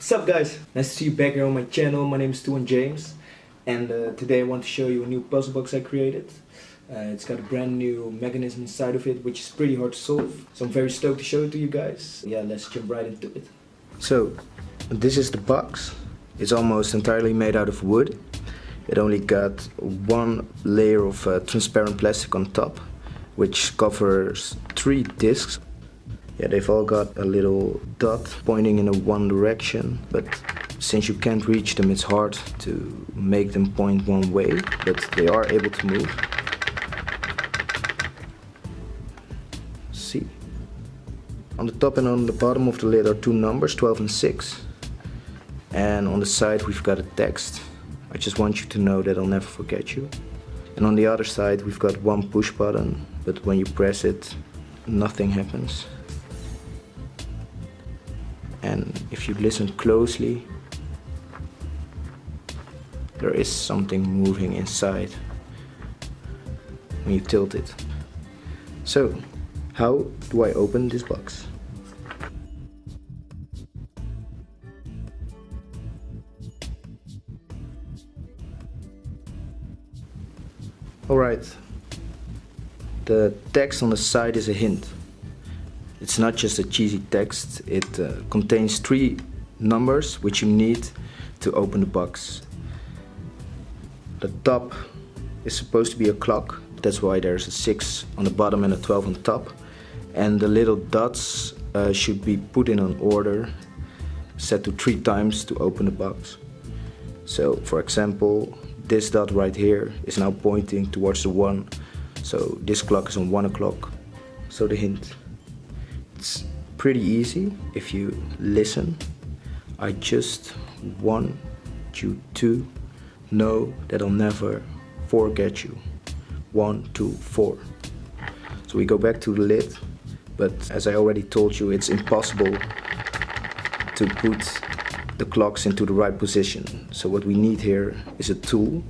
What's up guys? Nice to see you back here on my channel. My name is James and today I want to show you a new puzzle box I created. It's got a brand new mechanism inside of it which is pretty hard to solve. So I'm very stoked to show it to you guys. Yeah, let's jump right into it. So this is the box. It's almost entirely made out of wood. It only got one layer of transparent plastic on top, which covers 3 discs. Yeah, they've all got a little dot pointing in one direction, but since you can't reach them, it's hard to make them point one way, but they are able to move. See? On the top and on the bottom of the lid are 2 numbers, 12 and 6. And on the side we've got a text. I just want you to know that I'll never forget you. And on the other side we've got one push button, but when you press it, nothing happens. And if you listen closely, there is something moving inside when you tilt it. So, how do I open this box? Alright, the text on the side is a hint. It's not just a cheesy text, it contains 3 numbers which you need to open the box. The top is supposed to be a clock, that's why there's a 6 on the bottom and a 12 on top. And the little dots should be put in an order, set to 3 times to open the box. So for example, this dot right here is now pointing towards the 1, so this clock is on 1 o'clock. So the hint. It's pretty easy if you listen. I just want you to know that I'll never forget you. 1, 2, 4. So we go back to the lid, but as I already told you, it's impossible to put the clocks into the right position. So what we need here is a tool.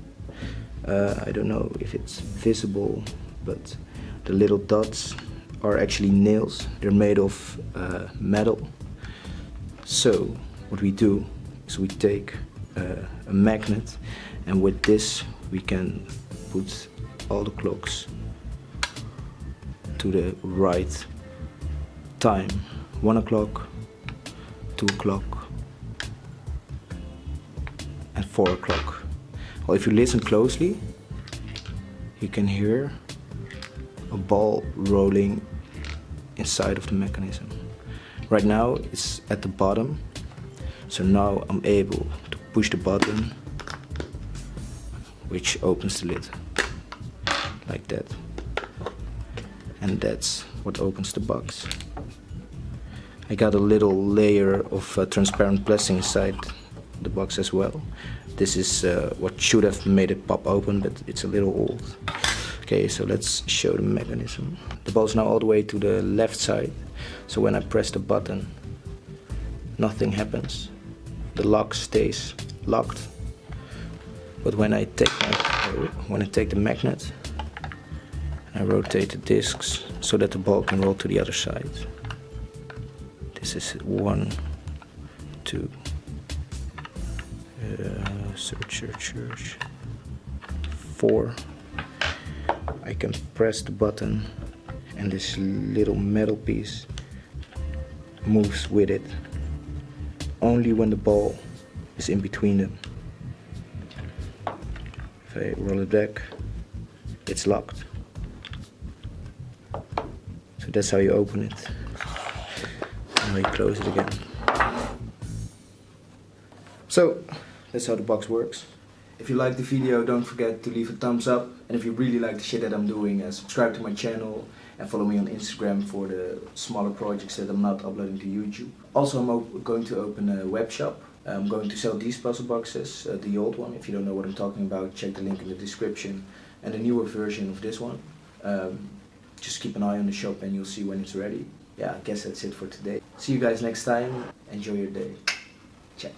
I don't know if it's visible, but the little dots are actually nails. They're made of metal. So what we do is we take a magnet, and with this we can put all the clocks to the right time. 1 o'clock, 2 o'clock and 4 o'clock. Well, if you listen closely, you can hear a ball rolling inside of the mechanism. Right now it's at the bottom, so now I'm able to push the button which opens the lid like that, and that's what opens the box. I got a little layer of transparent plastic inside the box as well. This is what should have made it pop open, but it's a little old. Okay, so let's show the mechanism. The ball is now all the way to the left side, so when I press the button, nothing happens. The lock stays locked. But when I take the magnet and I rotate the discs so that the ball can roll to the other side. This is 1, 2. Search. 4. I can press the button and this little metal piece moves with it only when the ball is in between them. If I roll it back, it's locked. So that's how you open it. Now you close it again. So that's how the box works. If you liked the video, don't forget to leave a thumbs up, and if you really like the shit that I'm doing, subscribe to my channel and follow me on Instagram for the smaller projects that I'm not uploading to YouTube. Also, I'm going to open a web shop. I'm going to sell these puzzle boxes, the old one. If you don't know what I'm talking about, check the link in the description, and the newer version of this one. Just keep an eye on the shop and you'll see when it's ready. Yeah, I guess that's it for today. See you guys next time. Enjoy your day. Ciao.